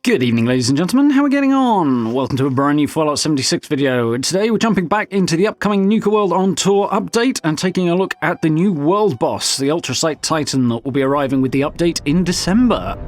Good evening, ladies and gentlemen. How are we getting on? Welcome to a brand new Fallout 76 video. Today we're jumping back into the upcoming Nuka World On Tour update and taking a look at the new world boss, the Ultracite Titan, that will be arriving with the update in December.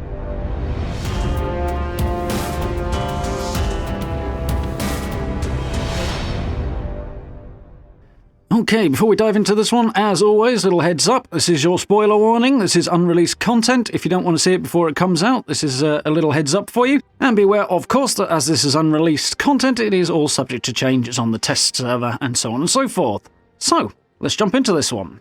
Okay, before we dive into this one, as always, little heads up, this is your spoiler warning, this is unreleased content. If you don't want to see it before it comes out, this is a little heads up for you. And be aware, of course, that as this is unreleased content, it is all subject to changes on the test server and so on and so forth. So, let's jump into this one.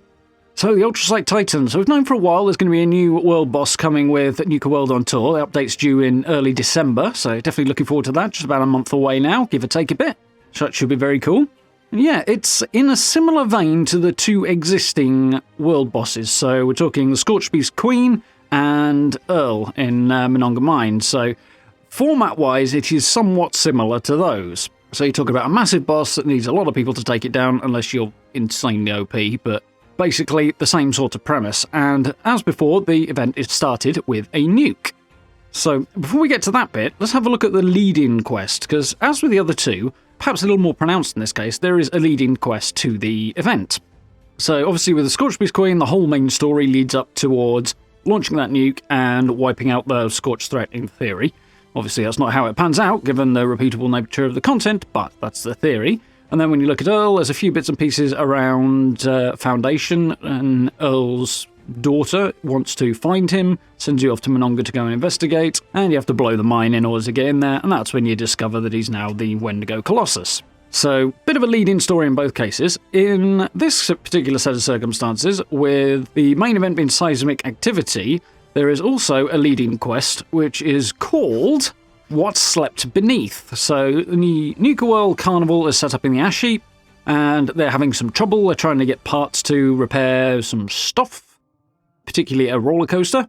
So, the Ultracite Titan. So, we've known for a while there's going to be a new world boss coming with Nuka World On Tour. The update's due in early December, so definitely looking forward to that. Just about a month away now, give or take a bit. So, that should be very cool. Yeah, it's in a similar vein to the two existing world bosses. So we're talking the Scorched Beast Queen and Earl in Monongah Mine. So format-wise, it is somewhat similar to those. So you talk about a massive boss that needs a lot of people to take it down, unless you're insanely OP, but basically the same sort of premise. And as before, the event is started with a nuke. So before we get to that bit, let's have a look at the lead-in quest, because as with the other two, perhaps a little more pronounced in this case, there is a lead-in quest to the event. So obviously with the Scorched Beast Queen, the whole main story leads up towards launching that nuke and wiping out the Scorched threat in theory. Obviously that's not how it pans out, given the repeatable nature of the content, but that's the theory. And then when you look at Earl, there's a few bits and pieces around Foundation, and Earl's daughter wants to find him, sends you off to Monongah to go and investigate, and you have to blow the mine in order to get in there, and that's when you discover that he's now the Wendigo Colossus. So, bit of a lead-in story in both cases. In this particular set of circumstances, with the main event being Seismic Activity, there is also a lead-in quest, which is called What Slept Beneath. So, the Nuka World Carnival is set up in the Ash Heap, and they're having some trouble. They're trying to get parts to repair some stuff, particularly a roller coaster,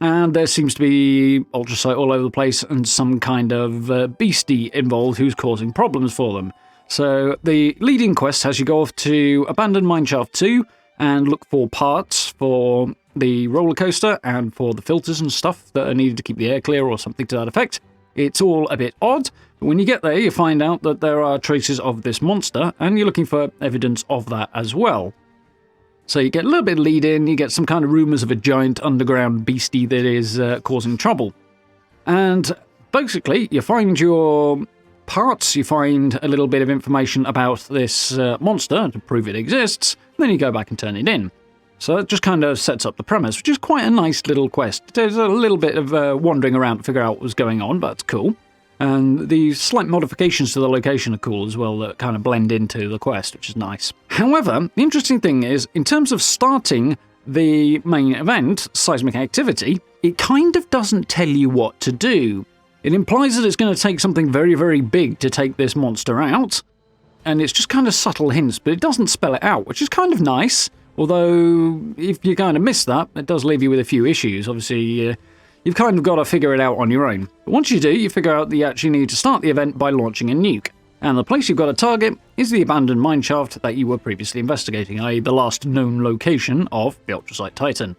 and there seems to be ultracite all over the place and some kind of beastie involved who's causing problems for them. So the leading quest has you go off to Abandoned Mineshaft 2 and look for parts for the roller coaster and for the filters and stuff that are needed to keep the air clear or something to that effect. It's all a bit odd, but when you get there you find out that there are traces of this monster and you're looking for evidence of that as well. So you get a little bit of lead-in, you get some kind of rumours of a giant underground beastie that is causing trouble. And basically, you find your parts, you find a little bit of information about this monster to prove it exists, and then you go back and turn it in. So that just kind of sets up the premise, which is quite a nice little quest. There's a little bit of wandering around to figure out what was going on, but it's cool. And the slight modifications to the location are cool as well, that kind of blend into the quest, which is nice. However, the interesting thing is, in terms of starting the main event, Seismic Activity, it kind of doesn't tell you what to do. It implies that it's going to take something very, very big to take this monster out, and it's just kind of subtle hints, but it doesn't spell it out, which is kind of nice. Although, if you kind of miss that, it does leave you with a few issues. Obviously, you've kind of got to figure it out on your own. But once you do, you figure out that you actually need to start the event by launching a nuke. And the place you've got to target is the abandoned mineshaft that you were previously investigating, i.e. the last known location of the Ultracite Titan.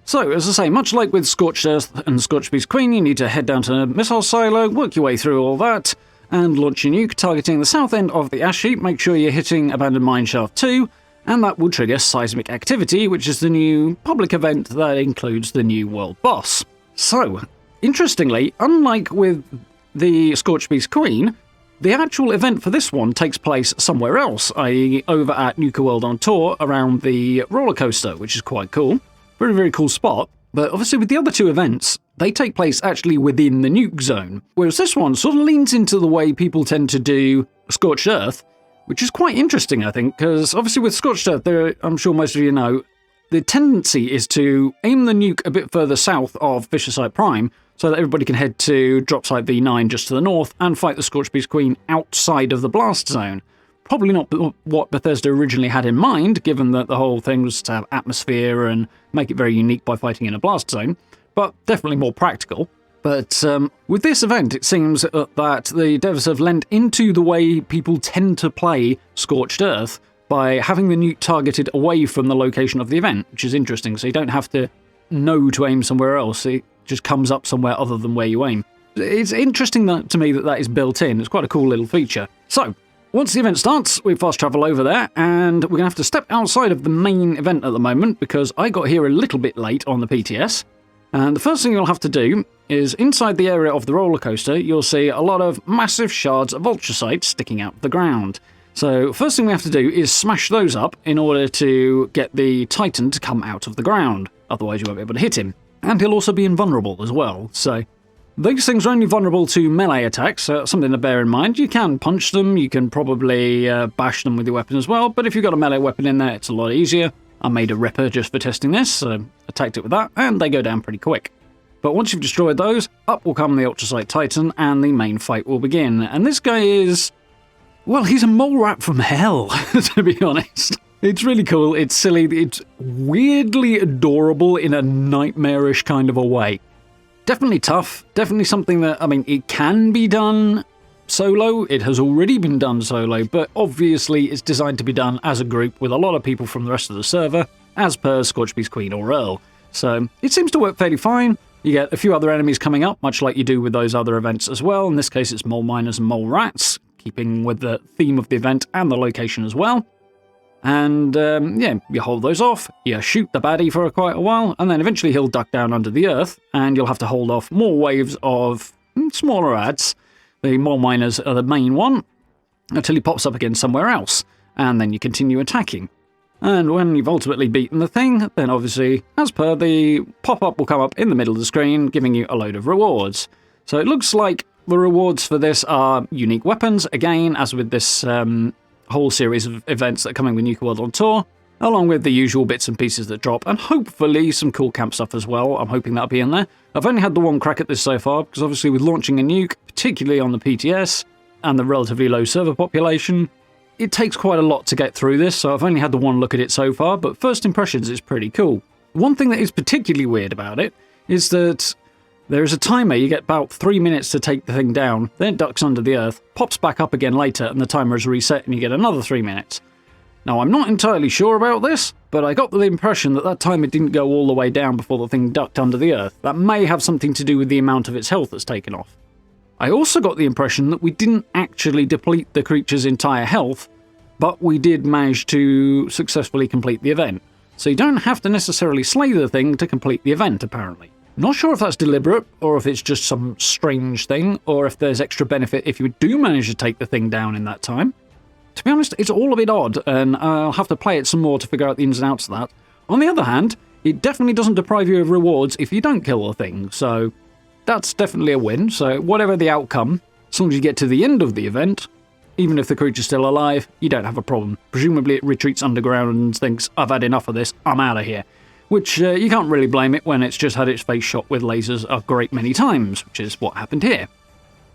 So, as I say, much like with Scorched Earth and Scorched Beast Queen, you need to head down to a missile silo, work your way through all that, and launch your nuke targeting the south end of the ash heap. Make sure you're hitting Abandoned Mineshaft 2, and that will trigger Seismic Activity, which is the new public event that includes the new world boss. So, interestingly, unlike with the Scorched Beast Queen, the actual event for this one takes place somewhere else, i.e. over at Nuka World On Tour around the roller coaster, which is quite cool. Very, very cool spot. But obviously with the other two events, they take place actually within the nuke zone, whereas this one sort of leans into the way people tend to do Scorched Earth, which is quite interesting, I think, because obviously with Scorched Earth, I'm sure most of you know, the tendency is to aim the nuke a bit further south of Fisher Site Prime so that everybody can head to Drop Site V9 just to the north and fight the Scorched Beast Queen outside of the blast zone. Probably not what Bethesda originally had in mind, given that the whole thing was to have atmosphere and make it very unique by fighting in a blast zone, but definitely more practical. But with this event, it seems that the devs have lent into the way people tend to play Scorched Earth by having the nuke targeted away from the location of the event, which is interesting, so you don't have to know to aim somewhere else. It just comes up somewhere other than where you aim. It's interesting to me that is built in. It's quite a cool little feature. So, once the event starts, we fast travel over there, and we're going to have to step outside of the main event at the moment because I got here a little bit late on the PTS. And the first thing you'll have to do is inside the area of the roller coaster, you'll see a lot of massive shards of ultracite sticking out of the ground. So first thing we have to do is smash those up in order to get the Titan to come out of the ground. Otherwise you won't be able to hit him. And he'll also be invulnerable as well. So those things are only vulnerable to melee attacks, so that's something to bear in mind. You can punch them, you can probably bash them with your weapon as well, but if you've got a melee weapon in there, it's a lot easier. I made a Ripper just for testing this, so attacked it with that, and they go down pretty quick. But once you've destroyed those, up will come the Ultracite Titan, and the main fight will begin. And this guy is... well, he's a mole rat from hell, to be honest. It's really cool, it's silly, it's weirdly adorable in a nightmarish kind of a way. Definitely tough, definitely something that, I mean, it can be done solo, it has already been done solo, but obviously it's designed to be done as a group with a lot of people from the rest of the server, as per Scorchbeast Queen or Earl. So it seems to work fairly fine. You get a few other enemies coming up, much like you do with those other events as well. In this case it's mole miners and mole rats, keeping with the theme of the event and the location as well. And yeah, you hold those off, you shoot the baddie for quite a while, and then eventually he'll duck down under the earth, and you'll have to hold off more waves of smaller ads. The mole miners are the main one, until he pops up again somewhere else, and then you continue attacking. And when you've ultimately beaten the thing, then obviously, as per, the pop-up will come up in the middle of the screen, giving you a load of rewards. So it looks like the rewards for this are unique weapons, again, as with this whole series of events that are coming with Nuka World On Tour, along with the usual bits and pieces that drop, and hopefully some cool camp stuff as well. I'm hoping that'll be in there. I've only had the one crack at this so far, because obviously with launching a nuke, particularly on the PTS, and the relatively low server population, it takes quite a lot to get through this, so I've only had the one look at it so far, but first impressions is pretty cool. One thing that is particularly weird about it is that there is a timer. You get about 3 minutes to take the thing down, then it ducks under the earth, pops back up again later, and the timer is reset and you get another 3 minutes. Now, I'm not entirely sure about this, but I got the impression that timer didn't go all the way down before the thing ducked under the earth. That may have something to do with the amount of its health that's taken off. I also got the impression that we didn't actually deplete the creature's entire health, but we did manage to successfully complete the event. So you don't have to necessarily slay the thing to complete the event, apparently. Not sure if that's deliberate, or if it's just some strange thing, or if there's extra benefit if you do manage to take the thing down in that time. To be honest, it's all a bit odd, and I'll have to play it some more to figure out the ins and outs of that. On the other hand, it definitely doesn't deprive you of rewards if you don't kill the thing, so that's definitely a win. So whatever the outcome, as long as you get to the end of the event, even if the creature's still alive, you don't have a problem. Presumably it retreats underground and thinks, I've had enough of this, I'm out of here. Which you can't really blame it when it's just had its face shot with lasers a great many times, which is what happened here.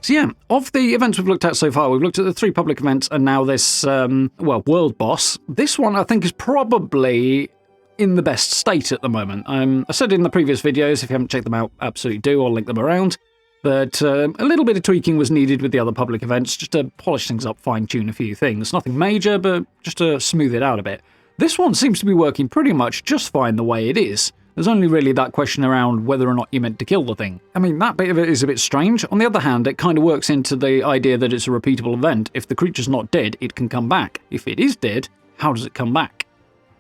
So yeah, of the events we've looked at so far, we've looked at the 3 public events and now this, world boss. This one I think is probably in the best state at the moment. I said in the previous videos, if you haven't checked them out, absolutely do, I'll link them around. But a little bit of tweaking was needed with the other public events, just to polish things up, fine-tune a few things. Nothing major, but just to smooth it out a bit. This one seems to be working pretty much just fine the way it is. There's only really that question around whether or not you're meant to kill the thing. I mean, that bit of it is a bit strange. On the other hand, it kind of works into the idea that it's a repeatable event. If the creature's not dead, it can come back. If it is dead, how does it come back?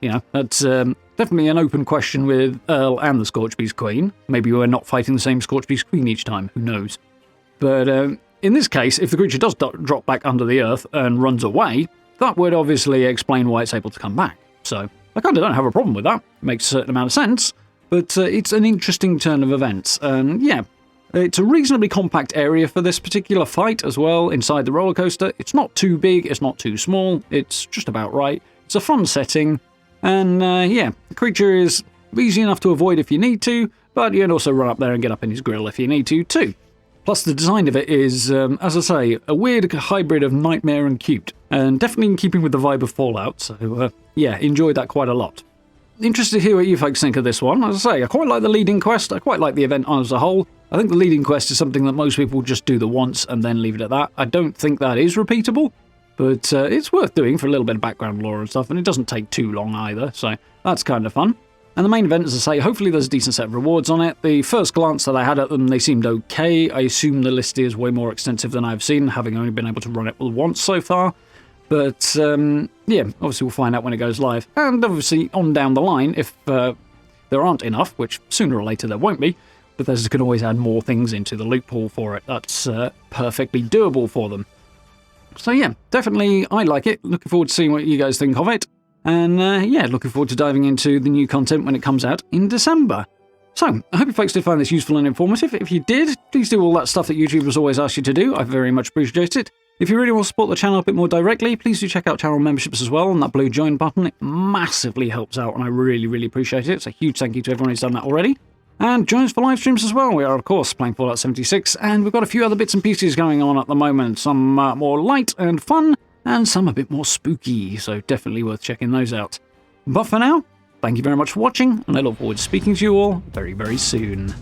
You know, that's definitely an open question with Earl and the Scorchbeast Queen. Maybe we're not fighting the same Scorchbeast Queen each time, who knows. But in this case, if the creature does drop back under the earth and runs away, that would obviously explain why it's able to come back. So I kind of don't have a problem with that. It makes a certain amount of sense. But it's an interesting turn of events. And yeah, it's a reasonably compact area for this particular fight as well, inside the roller coaster. It's not too big, it's not too small, it's just about right. It's a fun setting. And yeah, the creature is easy enough to avoid if you need to, but you can also run up there and get up in his grill if you need to too. Plus the design of it is, as I say, a weird hybrid of nightmare and cute, and definitely in keeping with the vibe of Fallout, so yeah, enjoyed that quite a lot. Interested to hear what you folks think of this one. As I say, I quite like the leading quest, I quite like the event as a whole. I think the leading quest is something that most people just do the once and then leave it at that. I don't think that is repeatable, but it's worth doing for a little bit of background lore and stuff, and it doesn't take too long either, so that's kind of fun. And the main event, as I say, hopefully there's a decent set of rewards on it. The first glance that I had at them, they seemed okay. I assume the list is way more extensive than I've seen, having only been able to run it once so far. But, yeah, obviously we'll find out when it goes live. And obviously, on down the line, if there aren't enough, which sooner or later there won't be, Bethesda can always add more things into the loot pool for it. That's perfectly doable for them. So yeah, definitely I like it. Looking forward to seeing what you guys think of it. And yeah, looking forward to diving into the new content when it comes out in December. So, I hope you folks did find this useful and informative. If you did, please do all that stuff that YouTubers always ask you to do. I very much appreciate it. If you really want to support the channel a bit more directly, please do check out channel memberships as well on that blue join button. It massively helps out and I really, really appreciate it. So, a huge thank you to everyone who's done that already. And join us for live streams as well. We are, of course, playing Fallout 76, and we've got a few other bits and pieces going on at the moment. Some more light and fun, and some a bit more spooky, so definitely worth checking those out. But for now, thank you very much for watching, and I look forward to speaking to you all very, very soon.